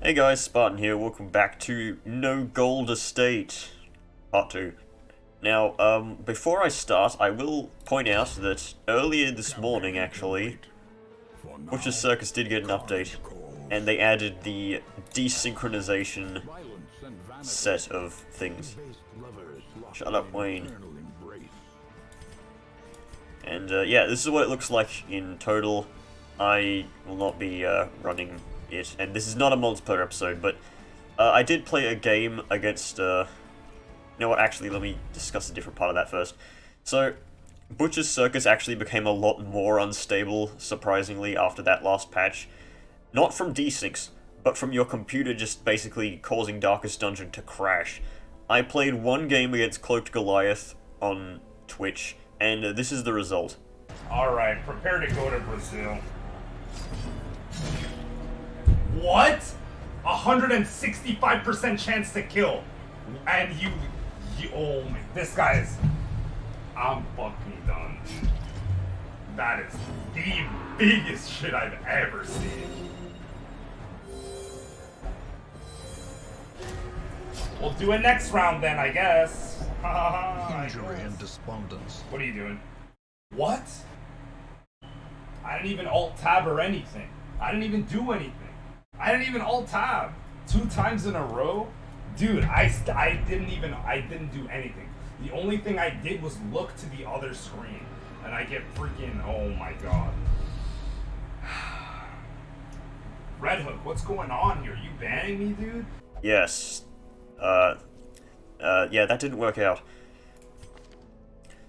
Hey guys, Spartan here, welcome back to No Gold Estate, Part 2. Now, before I start, I will point out that earlier this morning, actually, Butcher's Circus did get an update, and they added the desynchronization set of things. Shut up, Wayne. And, yeah, this is what it looks like in total. I will not be, running it, and this is not a multiplayer episode, but I did play a game against, you know what, actually, let me discuss a different part of that first. So, Butcher's Circus actually became a lot more unstable, surprisingly, after that last patch. Not from desyncs, but from your computer just basically causing Darkest Dungeon to crash. I played one game against Cloaked Goliath on Twitch, and this is the result. Alright, prepare to go to Brazil. What? 165% chance to kill. And you oh my, this guy is, I'm fucking done. That is the biggest shit I've ever seen. We'll do it next round then, I guess. Injury and despondence. What are you doing? What? I didn't even alt-tab or anything. I didn't even do anything. I didn't even alt-tab 2 times in a row? Dude, I didn't do anything. The only thing I did was look to the other screen. And I get freaking, oh my god. Red Hook, what's going on here? You banning me, dude? Yes. Yeah, that didn't work out.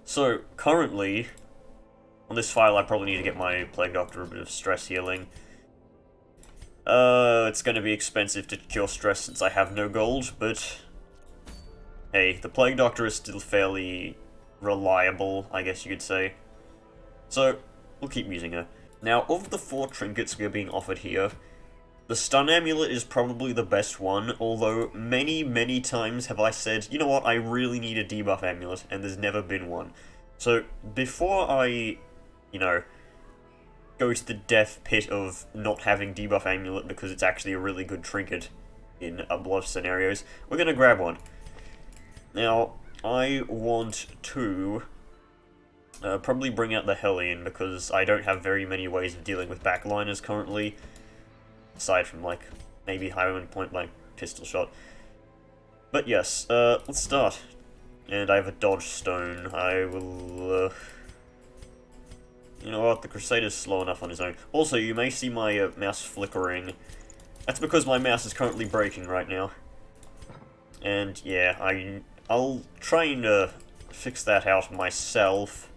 So, currently, on this file I probably need to get my Plague Doctor a bit of stress healing. It's gonna be expensive to cure stress since I have no gold, but hey, the Plague Doctor is still fairly reliable, I guess you could say. So, we'll keep using her. Now, of the 4 trinkets we are being offered here, the Stun Amulet is probably the best one, although many times have I said, you know what, I really need a debuff amulet, and there's never been one. So, before I, you know, go to the death pit of not having debuff amulet because it's actually a really good trinket in a lot of scenarios, we're gonna grab one. Now, I want to probably bring out the Hellion because I don't have very many ways of dealing with backliners currently, aside from, like, maybe Highwayman point blank pistol shot. But yes, let's start. And I have a dodge stone. I will, you know what, the Crusader's slow enough on his own. Also, you may see my mouse flickering. That's because my mouse is currently breaking right now. And yeah, I'll try and fix that out myself,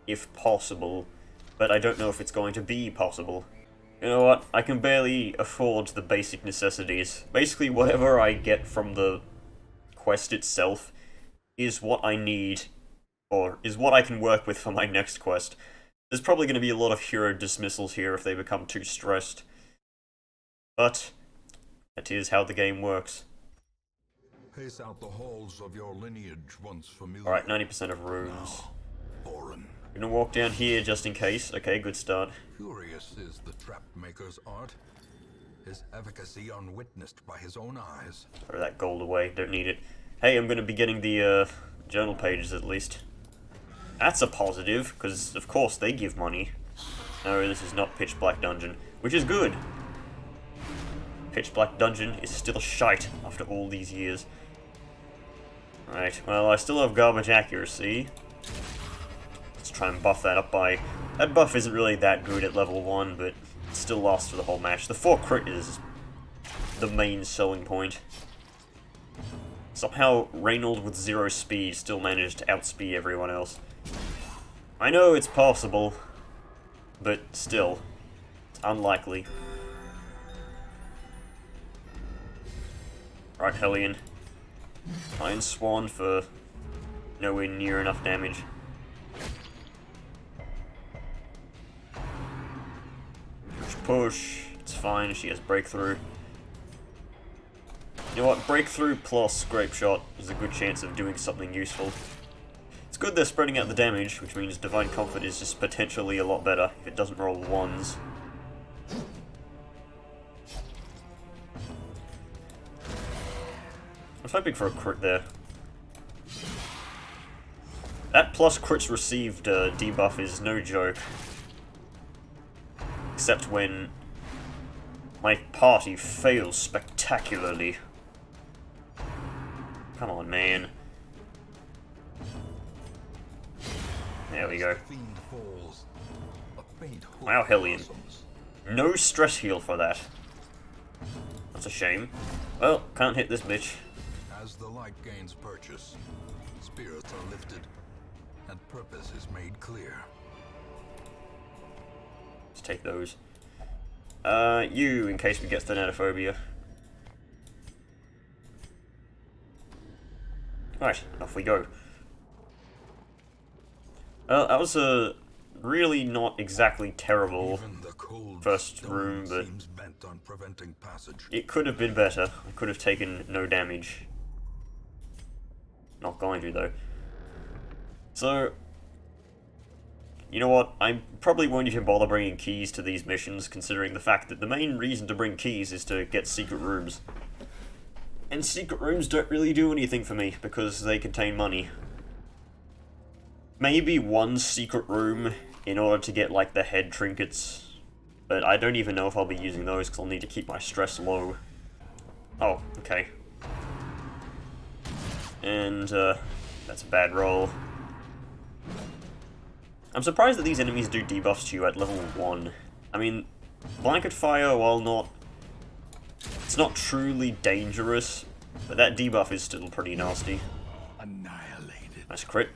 if possible. But I don't know if it's going to be possible. You know what, I can barely afford the basic necessities. Basically, whatever I get from the quest itself is what I need, or is what I can work with for my next quest. There's probably going to be a lot of hero dismissals here if they become too stressed. But that is how the game works. Pace out the halls of your lineage once familiar. Alright, 90% of runes. Foreign. Gonna walk down here just in case. Okay, good start. Curious is the trap maker's art. His efficacy unwitnessed by his own eyes. Throw that gold away, don't need it. Hey, I'm gonna be getting the journal pages at least. That's a positive, because of course they give money. No, this is not Pitch Black Dungeon, which is good. Pitch Black Dungeon is still shite after all these years. Right, well, I still have garbage accuracy. Let's try and buff that up by... That buff isn't really that good at level 1, but it still lasts for the whole match. The 4 crit is the main selling point. Somehow, Reynold with 0 speed still managed to outspeed everyone else. I know it's possible, but still, it's unlikely. Right, Hellion. Iron Swan for nowhere near enough damage. Push. It's fine, she has breakthrough. You know what, breakthrough plus scrape shot is a good chance of doing something useful. It's good they're spreading out the damage, which means Divine Comfort is just potentially a lot better if it doesn't roll 1s. was hoping for a crit there. That plus crits received debuff is no joke. Except when my party fails spectacularly. Come on, man. There we go. Wow, Hellion. No stress heal for that. That's a shame. Well, can't hit this bitch. As the light gains purchase, spirits are lifted, and purpose is made clear. Let's take those. You, in case we get Thanatophobia. Right, off we go. That was a really not exactly terrible first room, but it could have been better. I could have taken no damage. Not going to, though. So, you know what? I probably won't even bother bringing keys to these missions, considering the fact that the main reason to bring keys is to get secret rooms. And secret rooms don't really do anything for me, because they contain money. Maybe one secret room in order to get, like, the head trinkets. But I don't even know if I'll be using those, because I'll need to keep my stress low. Oh, okay. And, that's a bad roll. I'm surprised that these enemies do debuffs to you at level 1. I mean, Blanket Fire, while not... it's not truly dangerous, but that debuff is still pretty nasty. Annihilated. Nice crit.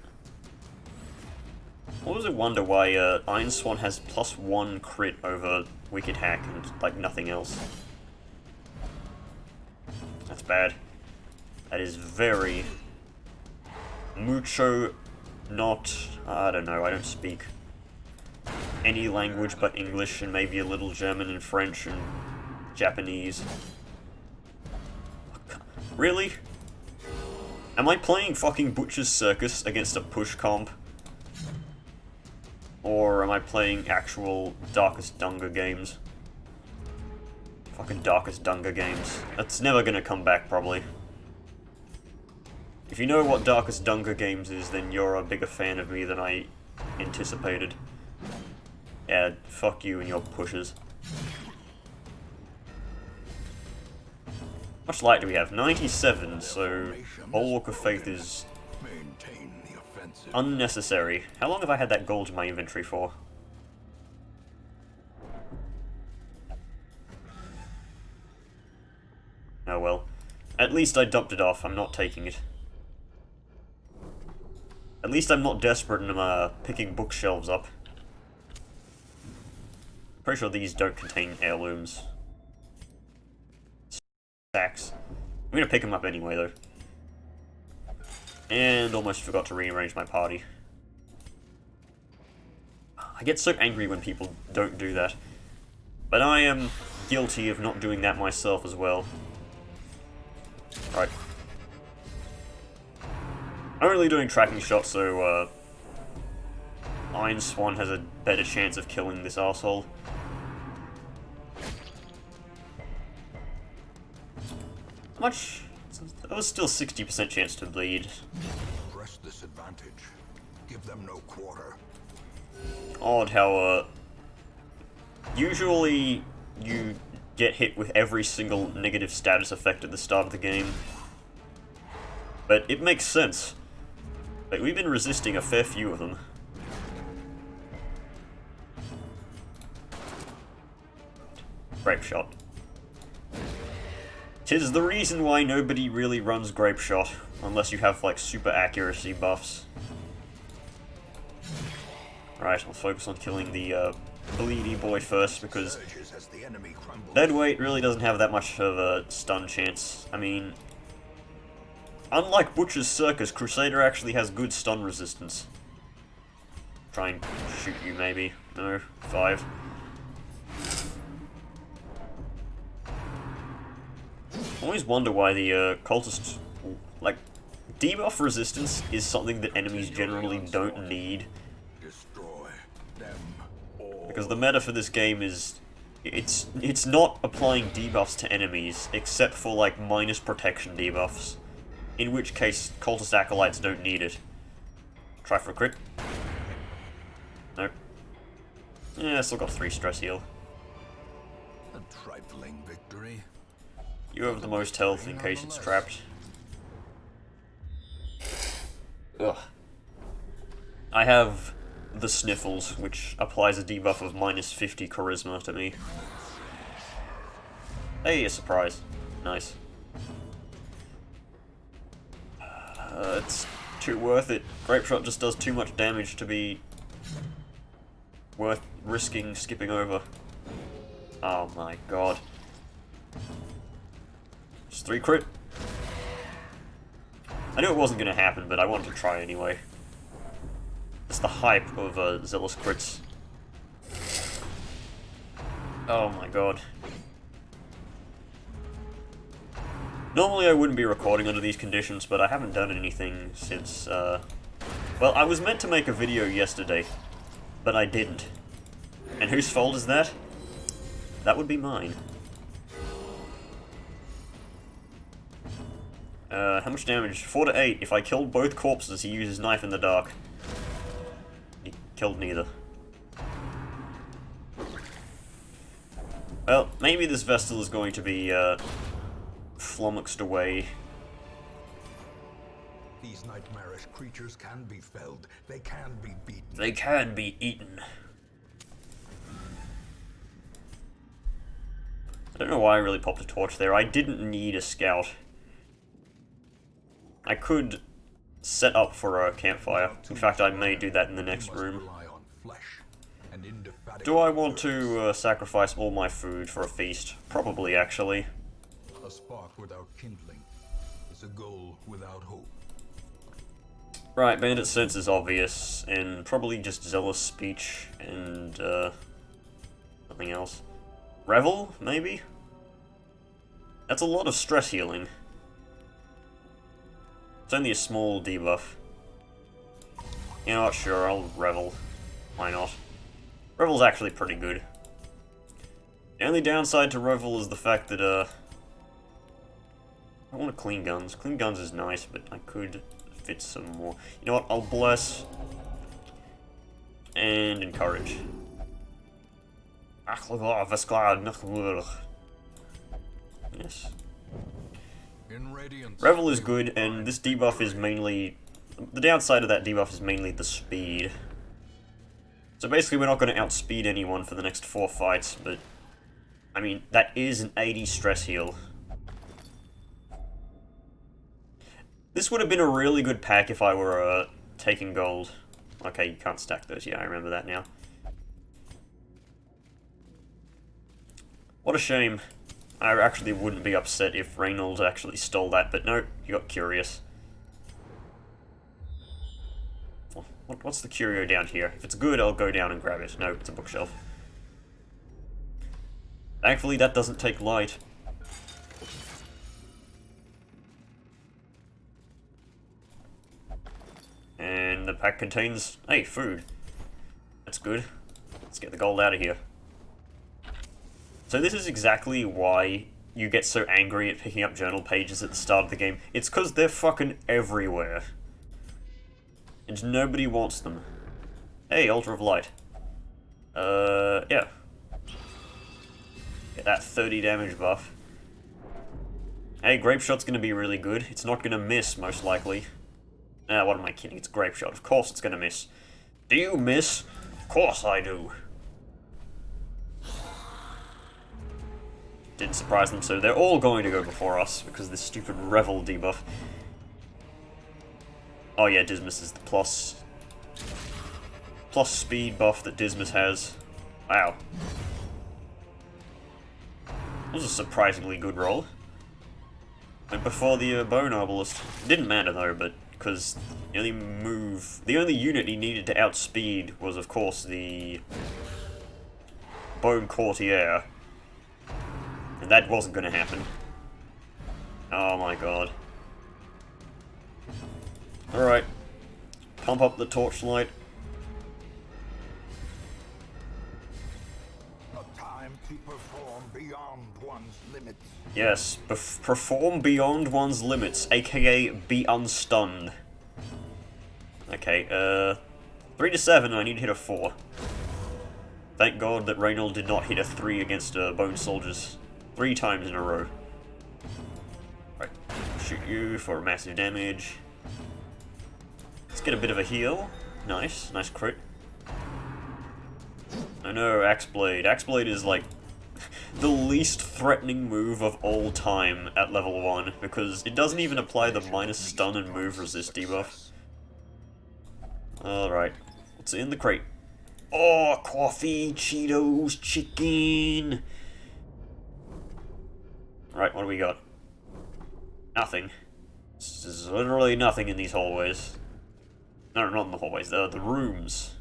I always wonder why Iron Swan has +1 crit over Wicked Hack and, like, nothing else. That's bad. That is very... mucho not... I don't know, I don't speak any language but English and maybe a little German and French and Japanese. Really? Am I playing fucking Butcher's Circus against a push comp? Or am I playing actual Darkest Dunga games? Fucking Darkest Dunga games. That's never gonna come back, probably. If you know what Darkest Dunga games is, then you're a bigger fan of me than I anticipated. Yeah, fuck you and your pushes. How much light do we have? 97, so Bulwark of Faith is unnecessary. How long have I had that gold in my inventory for? Oh well. At least I dumped it off, I'm not taking it. At least I'm not desperate and I'm picking bookshelves up. Pretty sure these don't contain heirlooms. Stacks. I'm gonna pick them up anyway, though. And almost forgot to rearrange my party. I get so angry when people don't do that. But I am guilty of not doing that myself as well. Right. I'm only doing tracking shots, so Iron Swan has a better chance of killing this asshole. How much? That was still 60% chance to bleed. Press this advantage. Give them no quarter. Odd how, usually you get hit with every single negative status effect at the start of the game. But it makes sense. Like, we've been resisting a fair few of them. Grape Shot. 'Tis the reason why nobody really runs Grape Shot, unless you have, like, super accuracy buffs. Right, I'll focus on killing the, Bleedy boy first, because Deadweight really doesn't have that much of a stun chance. I mean, unlike Butcher's Circus, Crusader actually has good stun resistance. Try and shoot you, maybe. No, 5. I always wonder why the cultists, like, debuff resistance is something that enemies generally don't need. Because the meta for this game is, it's not applying debuffs to enemies, except for, like, minus protection debuffs. in which case Cultist Acolytes don't need it. Try for a crit. Nope. Yeah, still got 3 stress heal. A trifling victory. You have the most health in case it's trapped. Ugh. I have the Sniffles, which applies a debuff of minus 50 charisma to me. Hey, a surprise. Nice. It's too worth it. Grape Shot just does too much damage to be worth risking skipping over. Oh my god. Just 3 crit. I knew it wasn't going to happen, but I wanted to try anyway. It's the hype of Zealous crits. Oh my god. Normally I wouldn't be recording under these conditions, but I haven't done anything since, well, I was meant to make a video yesterday, but I didn't. And whose fault is that? That would be mine. How much damage? 4 to 8. If I killed both corpses, he uses Knife in the Dark. He killed neither. Well, maybe this Vestal is going to be, flummoxed away. These nightmarish creatures can be felled. They can be beaten. They can be eaten. I don't know why I really popped a torch there. I didn't need a scout. I could set up for a campfire. In fact, I may do that in the next room. Do I want to sacrifice all my food for a feast? Probably, actually. A spark without kindling is a goal without hope. Right, Bandit Sense is obvious, and probably just Zealous Speech and, nothing else. Revel, maybe? That's a lot of stress healing. It's only a small debuff. You know what, sure, I'll Revel. Why not? Revel's actually pretty good. The only downside to Revel is the fact that, I want to Clean Guns. Clean Guns is nice, but I could fit some more. You know what, I'll Bless. And Encourage. Yes. Revel is good, and this debuff is mainly... The downside of that debuff is mainly the speed. So basically we're not going to outspeed anyone for the next 4 fights, but... I mean, that is an 80 stress heal. This would have been a really good pack if I were, taking gold. Okay, you can't stack those, yeah, I remember that now. What a shame. I actually wouldn't be upset if Reynolds actually stole that, but no, he got curious. What's the curio down here? If it's good, I'll go down and grab it. No, it's a bookshelf. Thankfully, that doesn't take light. And the pack contains, hey, food. That's good. Let's get the gold out of here. So this is exactly why you get so angry at picking up journal pages at the start of the game. It's because they're fucking everywhere. And nobody wants them. Hey, Altar of Light. Yeah. Get that 30 damage buff. Hey, Grape Shot's gonna be really good. It's not gonna miss, most likely. What am I kidding? It's Grape Shot. Of course it's gonna miss. Do you miss? Of course I do. Didn't surprise them, so they're all going to go before us because of this stupid Revel debuff. Oh yeah, Dismas is the plus speed buff that Dismas has. Wow. That was a surprisingly good roll. Went before the Bone Arbalist. Didn't matter though, but because the only unit he needed to outspeed was of course the Bone Courtier. And that wasn't going to happen. Oh my god. Alright. Pump up the torchlight. A time to perform beyond one's limits. Yes, perform beyond one's limits, aka be unstunned. Okay, 3 to 7, I need to hit a 4. Thank God that Reynold did not hit a 3 against Bone Soldiers 3 times in a row. Right, shoot you for massive damage. Let's get a bit of a heal. Nice, nice crit. I know, Axe Blade. Axe Blade is like the least threatening move of all time at level 1, because it doesn't even apply the minus stun and move resist debuff. Alright, what's in the crate? Oh, coffee, Cheetos, chicken! Right, what do we got? Nothing. There's literally nothing in these hallways. No, not in the hallways, the rooms.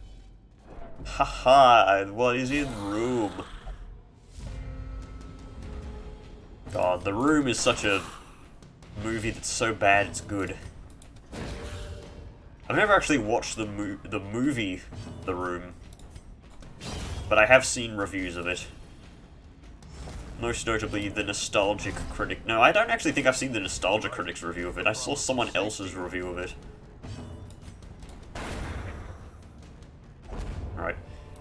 Haha, what is in the room? God, The Room is such a movie that's so bad it's good. I've never actually watched the movie The Room, but I have seen reviews of it. Most notably, the Nostalgic Critic. No, I don't actually think I've seen the Nostalgia Critic's review of it. I saw someone else's review of it. Alright.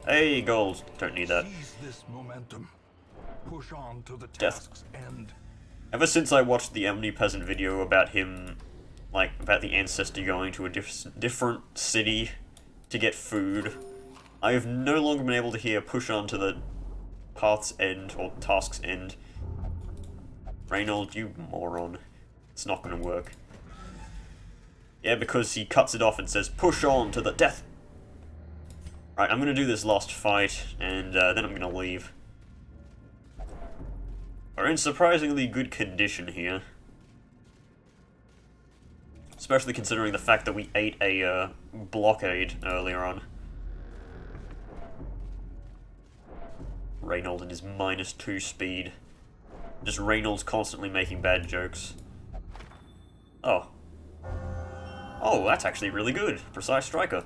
Hey, gold. Don't need that. Seize this momentum. Push on to the Death. task's end. Ever since I watched the Omnipeasant video about him, like, about the ancestor going to a different city to get food, I have no longer been able to hear push on to the path's end, or task's end. Reynold, you moron. It's not gonna work. Yeah, because he cuts it off and says, push on to the death. Right, I'm gonna do this last fight, and then I'm gonna leave. We're in surprisingly good condition here. Especially considering the fact that we ate a blockade earlier on. Reynold and his -2 speed. Just Reynold's constantly making bad jokes. Oh. Oh, that's actually really good. Precise Striker.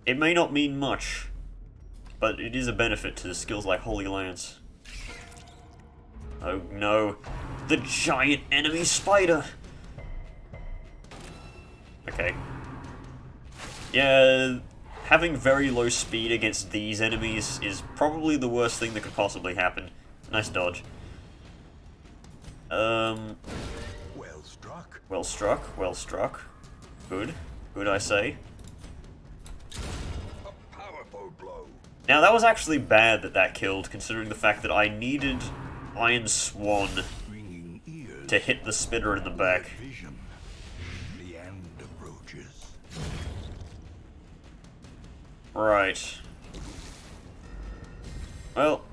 It may not mean much, but it is a benefit to skills like Holy Lance. Oh no, the giant enemy spider! Okay. Yeah, having very low speed against these enemies is probably the worst thing that could possibly happen. Nice dodge. Well struck. Well struck, well struck. Good. Good, I say. A powerful blow. Now, that was actually bad that that killed, considering the fact that I needed Iron Swan Ringing ears. to hit the spitter in the back. Vision. The end approaches. Right. Well,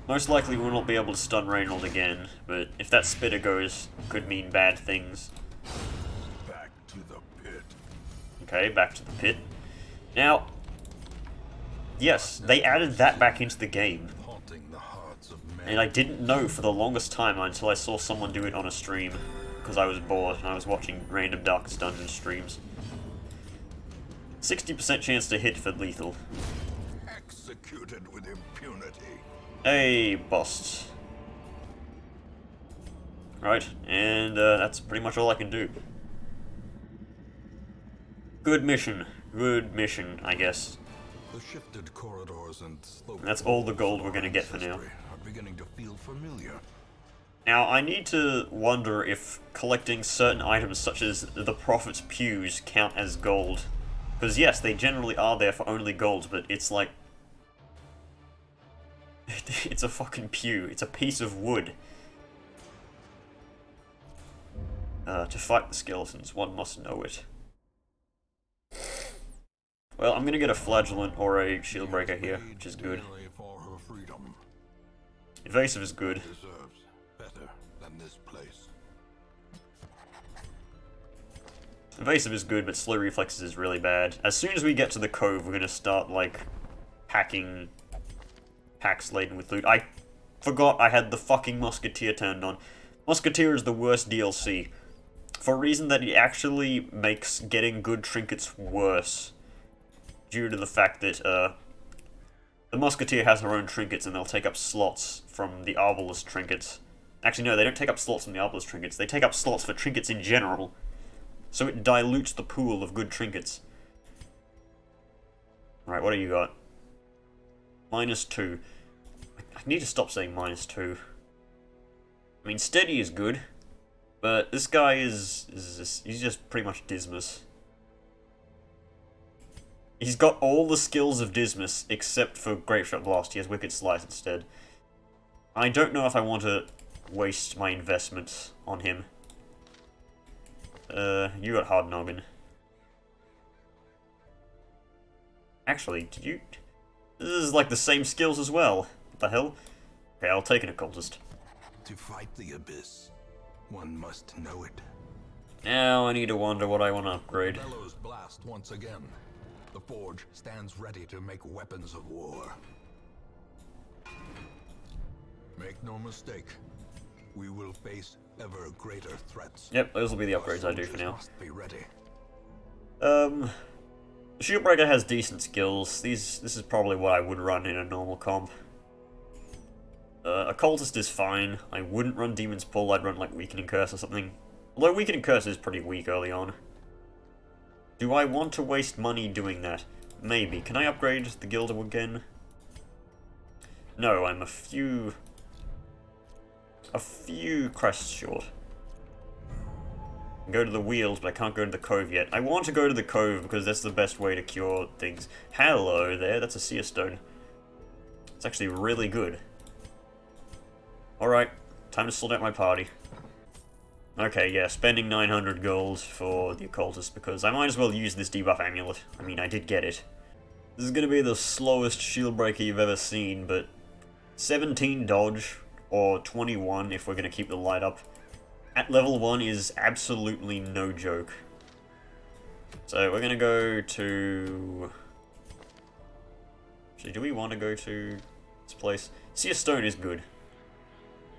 most likely we will not be able to stun Reynold again, but if that spitter goes, could mean bad things. Back to the pit. Okay, back to the pit. Now, yes, they added that back into the game. Haunting the hearts of men. And I didn't know for the longest time until I saw someone do it on a stream, because I was bored and I was watching random Darkest Dungeon streams. 60% chance to hit for lethal. Executed with impunity. Hey, boss. Right, and that's pretty much all I can do. Good mission, I guess. The shifted corridors and slopes. That's all the gold we're gonna get for now. Are beginning to feel familiar. Now, I need to wonder if collecting certain items such as the Prophet's Pews count as gold. Because yes, they generally are there for only gold, but it's like... it's a fucking pew. It's a piece of wood. To fight the skeletons, one must know it. Well, I'm gonna get a Flagellant or a Shield Breaker here, which is good. Daily for her freedom. Evasive is good. Deserves better than this place. Evasive is good, but Slow Reflexes is really bad. As soon as we get to the Cove, we're gonna start, like, packing packs laden with loot. I forgot I had the fucking Musketeer turned on. Musketeer is the worst DLC, for a reason that it actually makes getting good trinkets worse, due to the fact that, The Musketeer has her own trinkets, and they'll take up slots from the Arbalest trinkets. Actually, no, they don't take up slots from the Arbalest trinkets. They take up slots for trinkets in general. So it dilutes the pool of good trinkets. Right, what do you got? -2. I need to stop saying -2. I mean, steady is good, but this guy is he's just pretty much Dismas. He's got all the skills of Dismas, except for Grapeshot Blast. He has Wicked Slice instead. I don't know if I want to waste my investments on him. You got Hard Noggin. Actually, did you... This is like the same skills as well. What the hell? Okay, I'll take an Occultist. To fight the abyss, one must know it. Now I need to wonder what I want to upgrade. Bellows blast once again. The forge stands ready to make weapons of war. Make no mistake, we will face ever greater threats. Yep, those will be the upgrades I do for now. Must be ready. Shieldbreaker has decent skills. This is probably what I would run in a normal comp. Occultist is fine. I wouldn't run Demon's Pull, I'd run like Weakening Curse or something. Although Weakening Curse is pretty weak early on. Do I want to waste money doing that? Maybe. Can I upgrade the Gilda again? No, I'm a few crests short. I can go to the wheels, but I can't go to the cove yet. I want to go to the cove because that's the best way to cure things. Hello there, that's a Seer Stone. It's actually really good. Alright, time to sort out my party. Okay, yeah, spending 900 gold for the Occultist because I might as well use this debuff amulet. I mean, I did get it. This is going to be the slowest shield breaker you've ever seen, but 17 dodge, or 21 if we're going to keep the light up, at level 1 is absolutely no joke. So we're going to go to... Actually, do we want to go to this place? Seer Stone is good.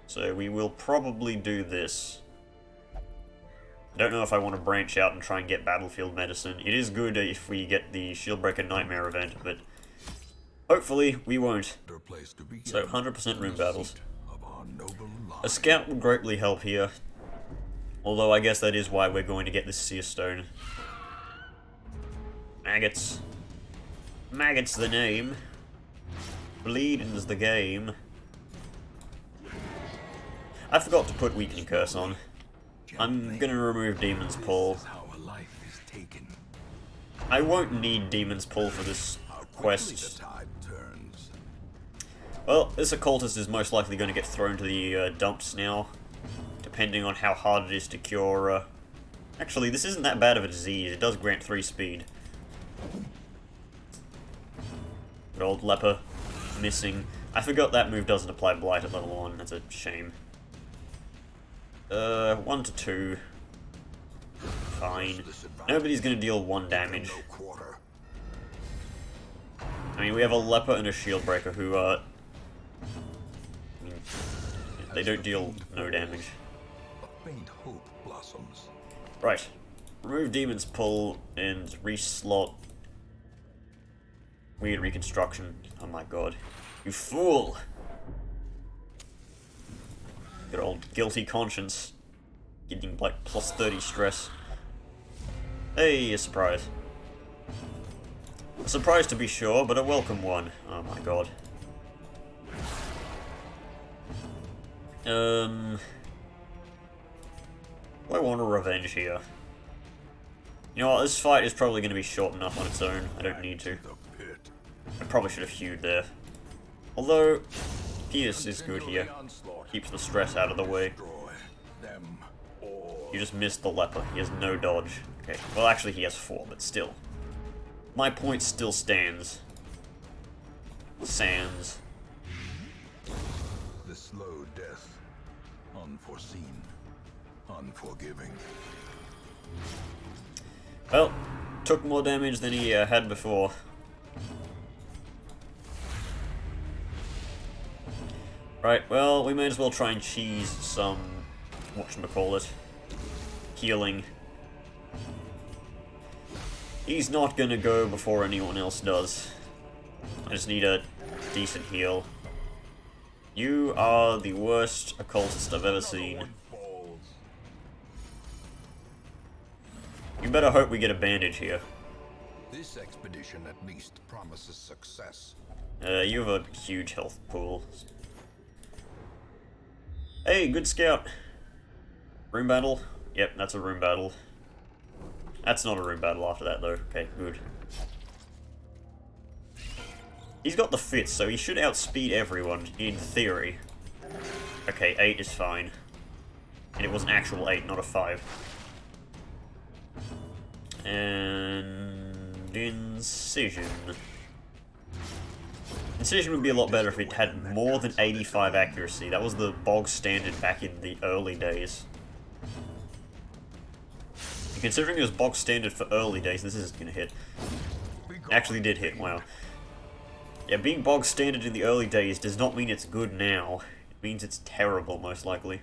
So we will probably do this. I don't know if I want to branch out and try and get Battlefield Medicine. It is good if we get the Shieldbreaker Nightmare event, but hopefully we won't. So 100% room battles. A scout will greatly help here. Although I guess that is why we're going to get this Seer Stone. Maggots. Maggots the name. Bleeding's the game. I forgot to put Weakening Curse on. I'm gonna remove Demon's Pull. I won't need Demon's Pull for this quest. Well, this Occultist is most likely going to get thrown to the dumps now, depending on how hard it is to cure. Actually, this isn't that bad of a disease. It does grant 3 speed. Good old Leper, missing. I forgot that move doesn't apply Blight at level 1. That's a shame. 1 to 2. Fine. Nobody's gonna deal 1 damage. I mean, we have a Leper and a Shieldbreaker who, I mean, they don't deal no damage. Right. Remove Demon's Pull and reslot Weird Reconstruction. Oh my god. You fool! Good old Guilty Conscience. Getting like plus 30 stress. Hey, a surprise. A surprise to be sure, but a welcome one. Oh my god. Do I want a revenge here? You know what, this fight is probably going to be short enough on its own. I don't need to. I probably should have hewed there. Although, Pierce is good here. Keeps the stress out of the way. You just missed the Leper. He has no dodge. Okay, well actually he has 4, but still. My point still stands. Sans. The slow death. Unforeseen. Unforgiving. Well, took more damage than he had before. Right, well, we may as well try and cheese some, whatchamacallit, healing. He's not gonna go before anyone else does. I just need to decent heal. You are the worst occultist I've ever seen. You better hope we get a bandage here. This expedition at least promises success. You have a huge health pool. Hey, good scout. Room battle? Yep, that's a room battle. That's not a room battle after that, though. Okay, good. He's got the fits, so he should outspeed everyone, in theory. Okay, 8 is fine. And it was an actual 8, not a 5. And... Incision. Incision would be a lot better if it had more than 85 accuracy. That was the bog standard back in the early days. And considering it was bog standard for early days, this isn't gonna hit. Actually did hit, wow. Yeah, being bog standard in the early days does not mean it's good now. It means it's terrible, most likely.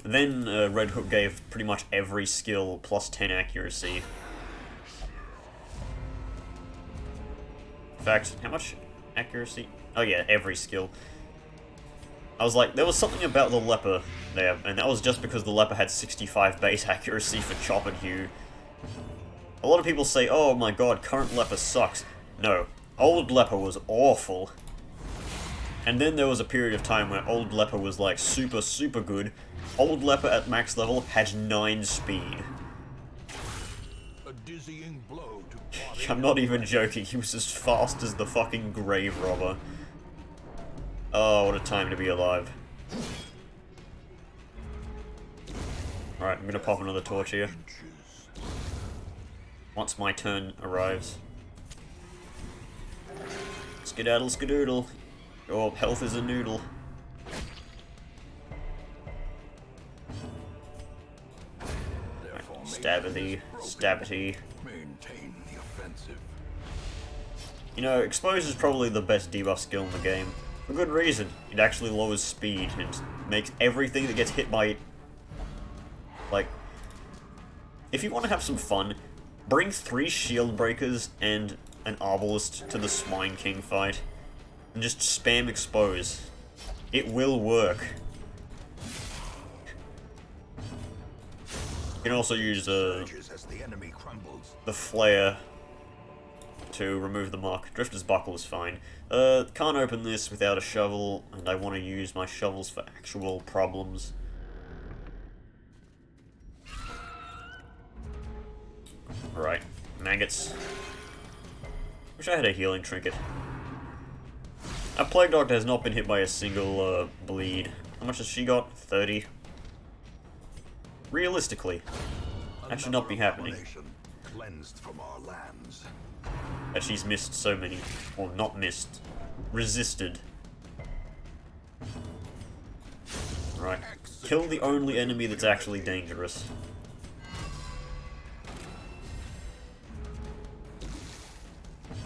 Then Red Hook gave pretty much every skill plus 10 accuracy. In fact, how much accuracy? Oh yeah, every skill. I was like, there was something about the leper there, and that was just because the leper had 65 base accuracy for chop and hew. A lot of people say, oh my god, current leper sucks. No, old leper was awful. And then there was a period of time where old leper was like super, super good. Old leper at max level had 9 speed. A dizzying blow to I'm not even joking, he was as fast as the fucking grave robber. Oh, what a time to be alive. Alright, I'm gonna pop another torch here. Once my turn arrives. Skedaddle, skedoodle. Your health is a noodle. Stabbity, stabbity. maintain the offensive. You know, Expose is probably the best debuff skill in the game. For good reason. It actually lowers speed and makes everything that gets hit by it... Like... If you want to have some fun, bring 3 shield breakers and an arbalist to the Swine King fight. And just spam Expose. It will work. You can also use As the enemy crumbles. the Flare to remove the mark. Drifter's Buckle is fine. Can't open this without a shovel, and I want to use my shovels for actual problems. Alright, maggots. Wish I had a healing trinket. Our Plague Doctor has not been hit by a single bleed. How much has she got? 30. Realistically, that should not be happening. Cleansed from our lands. That she's missed so many. Or not missed. Resisted. Right. Kill the only enemy that's actually dangerous.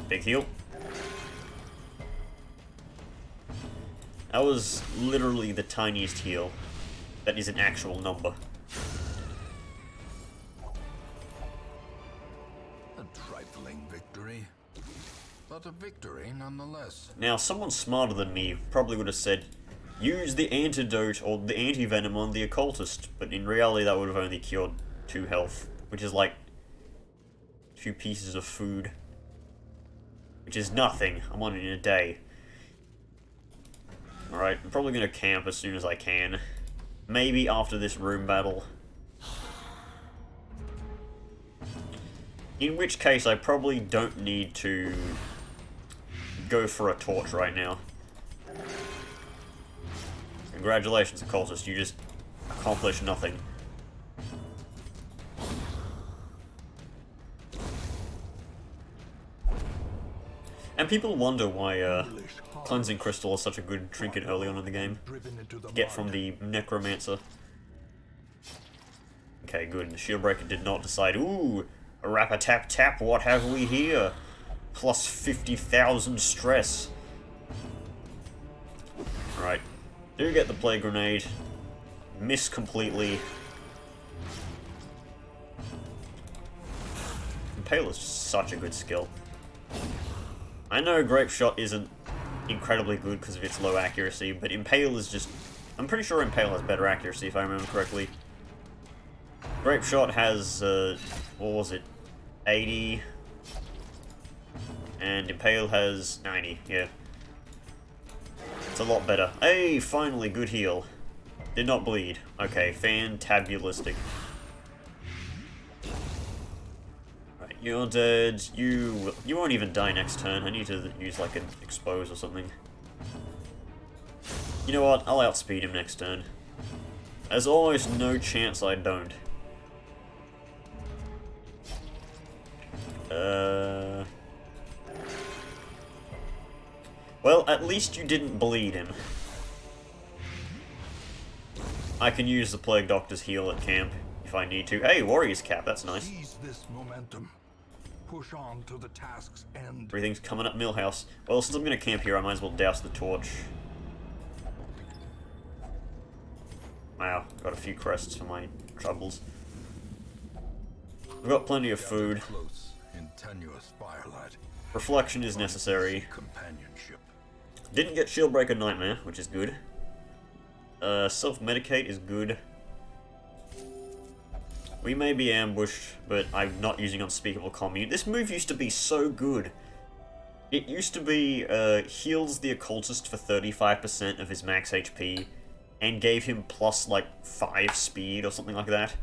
Big heal. That was literally the tiniest heal. That is an actual number. A trifling victory, but a victory nonetheless. Now, someone smarter than me probably would have said, use the antidote or the anti-venom on the occultist, but in reality that would have only cured 2 health, which is like 2 pieces of food. Which is nothing. I'm on it in a day. Alright, I'm probably gonna camp as soon as I can. Maybe after this room battle. In which case, I probably don't need to go for a torch right now. Congratulations, occultist, you just accomplished nothing. And people wonder why Cleansing Crystal is such a good trinket early on in the game. To get from the Necromancer. Okay, good. The Shield Breaker did not decide, ooh, a rap-a-tap-tap, what have we here? Plus 50,000 stress. Right. Do get the Plague Grenade. Miss completely. Impale is such a good skill. I know Grape Shot isn't incredibly good because of its low accuracy, but Impale is just... I'm pretty sure Impale has better accuracy, if I remember correctly. Grape Shot has, what was it? 80... and Impale has 90, yeah. It's a lot better. Hey, finally, good heal. Did not bleed. Okay, fantabulistic. Right, you're dead. You won't even die next turn. I need to use like an expose or something. You know what? I'll outspeed him next turn. There's almost no chance I don't. Well, at least you didn't bleed him. I can use the Plague Doctor's heal at camp if I need to. Hey, Warrior's Cap, that's nice. Seize this momentum. Push on to the task's end. Everything's coming up Millhouse. Well, since I'm gonna camp here, I might as well douse the torch. Wow, got a few crests for my troubles. I've got plenty of food. Close in tenuous firelight. Reflection is necessary. Companionship. Didn't get Shieldbreaker Nightmare, which is good. Self-medicate is good. We may be ambushed, but I'm not using Unspeakable Commune. This move used to be so good. It used to be, heals the Occultist for 35% of his max HP, and gave him plus, like, 5 speed or something like that.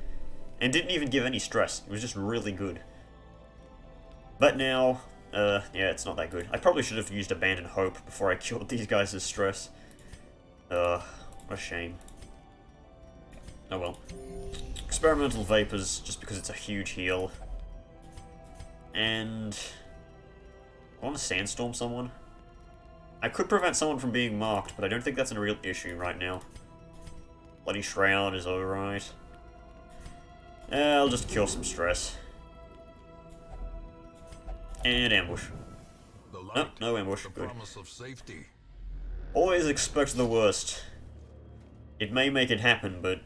And didn't even give any stress. It was just really good. But now, yeah, it's not that good. I probably should have used Abandon Hope before I cured these guys' stress. What a shame. Oh well. Experimental Vapors, just because it's a huge heal. And... I want to Sandstorm someone. I could prevent someone from being marked, but I don't think that's a real issue right now. Bloody Shroud is alright. I'll just cure some stress. And ambush. The light, Nope, no ambush. the Good. promise of safety. Always expect the worst. It may make it happen, but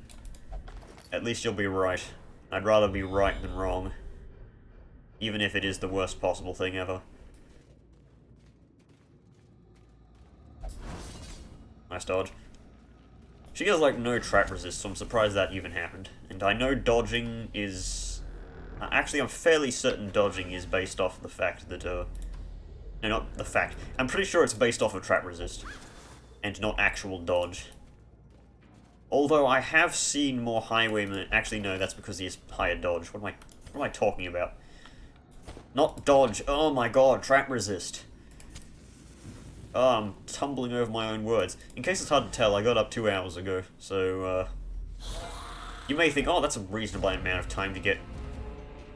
at least you'll be right. I'd rather be right than wrong. Even if it is the worst possible thing ever. Nice dodge. She has like no trap resist, so I'm surprised that even happened. And I know dodging is... Actually, I'm fairly certain dodging is based off the fact that, no, not the fact. I'm pretty sure it's based off of trap resist. And not actual dodge. Although I have seen more Highwaymen... Actually, no, that's because he has higher dodge. What am I talking about? Not dodge. Oh my god, trap resist. Oh, I'm tumbling over my own words. In case it's hard to tell, I got up 2 hours ago, so, you may think, oh, that's a reasonable amount of time to get,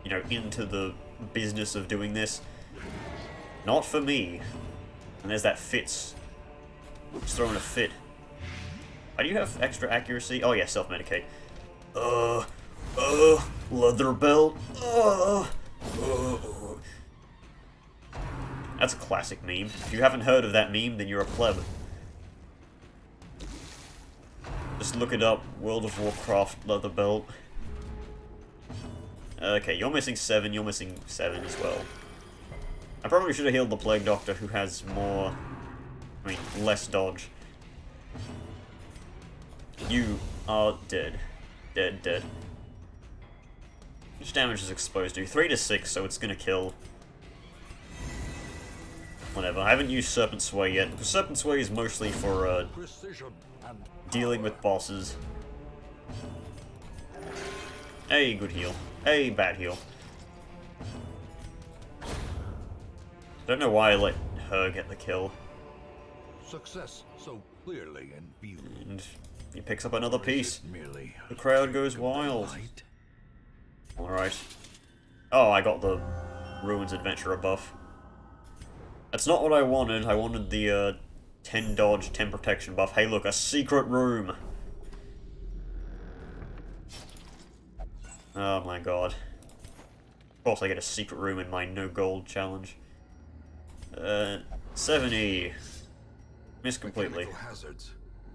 you know, into the business of doing this. Not for me. And there's that Fitz. Just throwing a fit. Do you have extra accuracy? Oh yeah, self-medicate. Leather belt. That's a classic meme. If you haven't heard of that meme, then you're a pleb. Just look it up. World of Warcraft leather belt. Okay, you're missing 7, you're missing 7 as well. I probably should have healed the Plague Doctor, who has more... I mean, less dodge. You are dead. Dead, dead. How much damage is exposed to? 3 to 6, so it's gonna kill. Whatever. I haven't used Serpent Sway yet, because Serpent Sway is mostly for, Precision and dealing with bosses. Hey, good heal. Hey, bad heal. Don't know why I let her get the kill. success so clearly in view. And he picks up another piece. Merely The crowd goes wild. light. Alright. Oh, I got the Ruins Adventurer buff. That's not what I wanted. I wanted the 10 dodge, 10 protection buff. Hey look, a secret room! Oh my god. Of course I get a secret room in my no gold challenge. 70. Missed completely. Mechanical hazards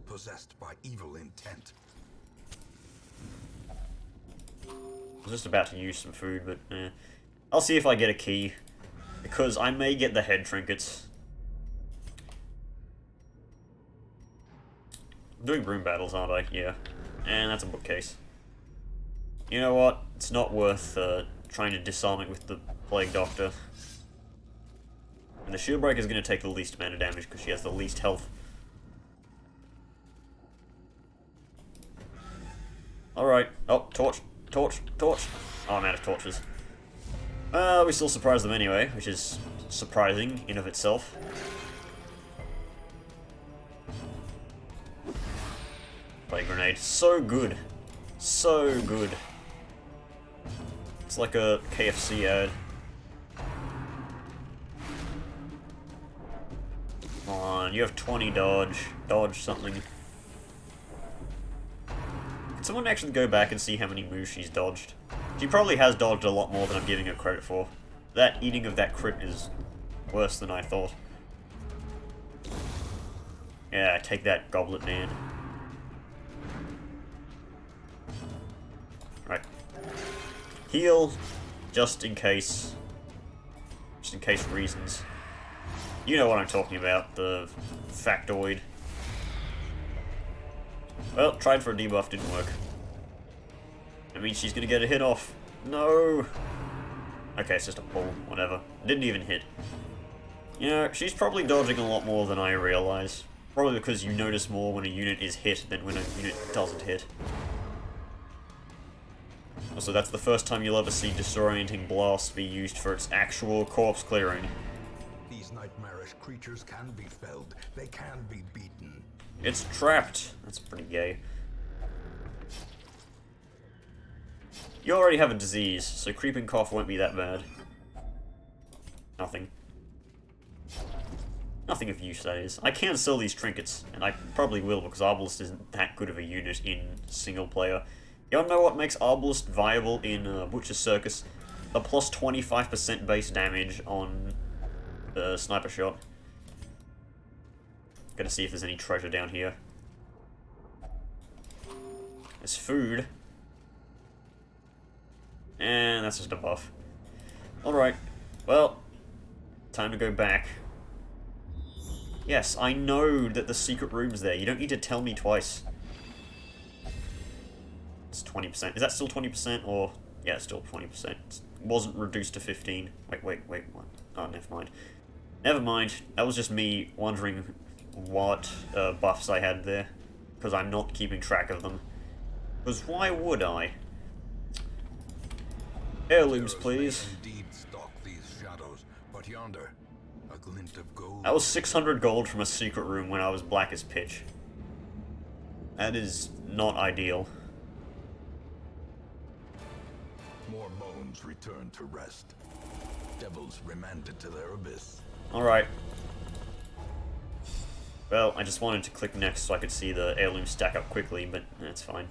possessed by evil intent. I was just about to use some food, but I'll see if I get a key. Because I may get the head trinkets. I'm doing room battles, aren't I? Yeah. And that's a bookcase. You know what? It's not worth trying to disarm it with the Plague Doctor. And the Shield Breaker is going to take the least amount of damage because she has the least health. Alright. Oh, torch. Torch. Torch. Oh, I'm out of torches. We still surprise them anyway, which is surprising in of itself. Plague Grenade. So good. So good. It's like a KFC ad. Come on, you have 20 dodge. Dodge something. Can someone actually go back and see how many moves she's dodged? She probably has dodged a lot more than I'm giving her credit for. That eating of that crit is worse than I thought. Yeah, take that, Goblet Man. Right. Heal, just in case. Just in case reasons. You know what I'm talking about, the factoid. Well, tried for a debuff, didn't work. I mean, she's gonna get a hit off. No! Okay, it's just a pull, whatever. Didn't even hit. You know, she's probably dodging a lot more than I realize. Probably because you notice more when a unit is hit than when a unit doesn't hit. Also, that's the first time you'll ever see Disorienting Blast be used for its actual corpse clearing. These nightmarish creatures can be felled. They can be beaten. It's trapped. That's pretty gay. You already have a disease, so Creeping Cough won't be that bad. Nothing. Nothing of use, that is. I can sell these trinkets, and I probably will because Arbalest isn't that good of a unit in single player. You wanna know what makes Arbalest viable in Butcher's Circus? A plus 25% base damage on Sniper Shot. Gonna see if there's any treasure down here. There's food. And that's just a buff. Alright. Well, time to go back. Yes, I know that the secret room's there. You don't need to tell me twice. It's 20%. Is that still 20% or... Yeah, it's still 20%. It wasn't reduced to 15. Wait, what? Oh, never mind. Never mind. That was just me wondering what buffs I had there. Because I'm not keeping track of them. Because why would I? Heirlooms, please. Indeed stalk these shadows, but yonder, a glint of gold. That was 600 gold from a secret room when I was black as pitch. That is not ideal. More bones return to rest. Devils remanded to their abyss. Alright. Well, I just wanted to click next so I could see the heirloom stack up quickly, but that's fine.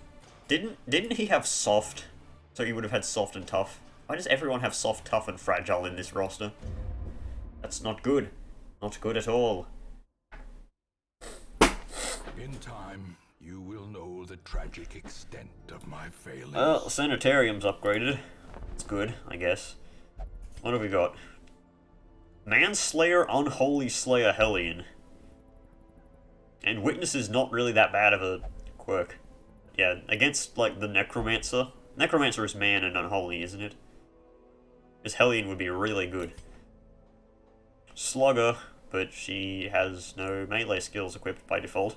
Didn't he have soft? So he would have had soft and tough. Why does everyone have soft, tough, and fragile in this roster? That's not good. Not good at all. In time, you will know the tragic extent of my failings. Well, the sanitarium's upgraded. It's good, I guess. What have we got? Manslayer, Unholy Slayer, Hellion. And Witness is not really that bad of a quirk. Yeah, against, like, the Necromancer. Necromancer is man and unholy, isn't it? This Hellion would be really good. Slugger, but she has no melee skills equipped by default.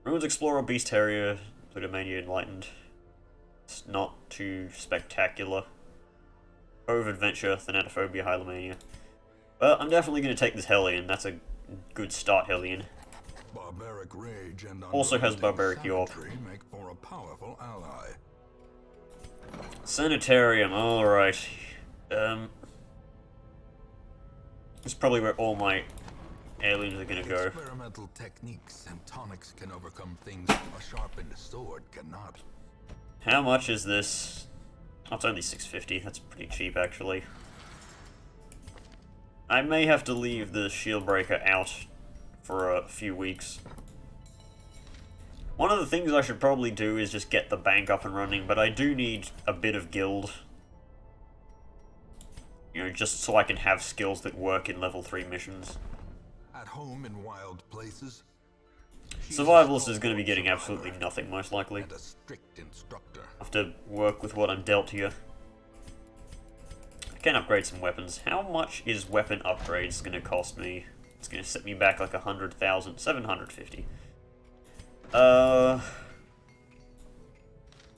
Ruins Explorer, Beast Harrier, Plutomania Enlightened. It's not too spectacular. Cove Adventure, Thanatophobia, Hylomania. Well, I'm definitely going to take this Hellion. That's a good start, Hellion. Barbaric rage and Also has Barbaric York. savagery make for a powerful ally. Sanitarium, alright. This is probably where all my aliens are gonna go. Experimental techniques and tonics can overcome things a sharpened sword cannot. How much is this? Oh, it's only 650. That's pretty cheap, actually. I may have to leave the Shield Breaker out for a few weeks. One of the things I should probably do is just get the bank up and running, but I do need a bit of guild. You know, just so I can have skills that work in level 3 missions. At home in wild places, she's a Survivalist is going to be stalwart getting survivor absolutely nothing, most likely. and a strict instructor. I have to work with what I'm dealt here. I can upgrade some weapons. How much is weapon upgrades going to cost me? It's going to set me back like 100,000, 750.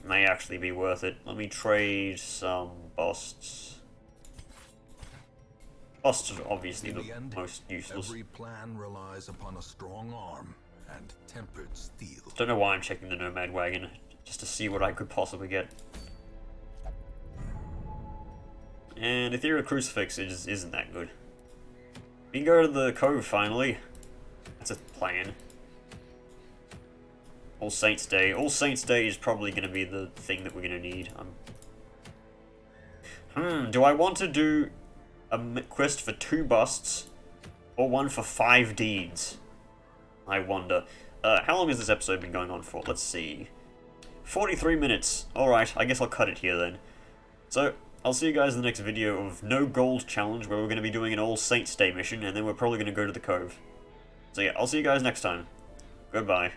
May actually be worth it. Let me trade some busts. Busts are obviously In the the end, most useless. Every plan relies upon a strong arm and tempered steel. Don't know why I'm checking the Nomad Wagon, just to see what I could possibly get. And Ethereal Crucifix isn't that good. We can go to the Cove finally. That's a plan. All Saints Day. All Saints Day is probably going to be the thing that we're going to need. Do I want to do a quest for 2 busts or one for 5 deeds? I wonder. How long has this episode been going on for? Let's see. 43 minutes. Alright, I guess I'll cut it here then. So, I'll see you guys in the next video of No Gold Challenge, where we're going to be doing an All Saints Day mission, and then we're probably going to go to the Cove. So yeah, I'll see you guys next time. Goodbye.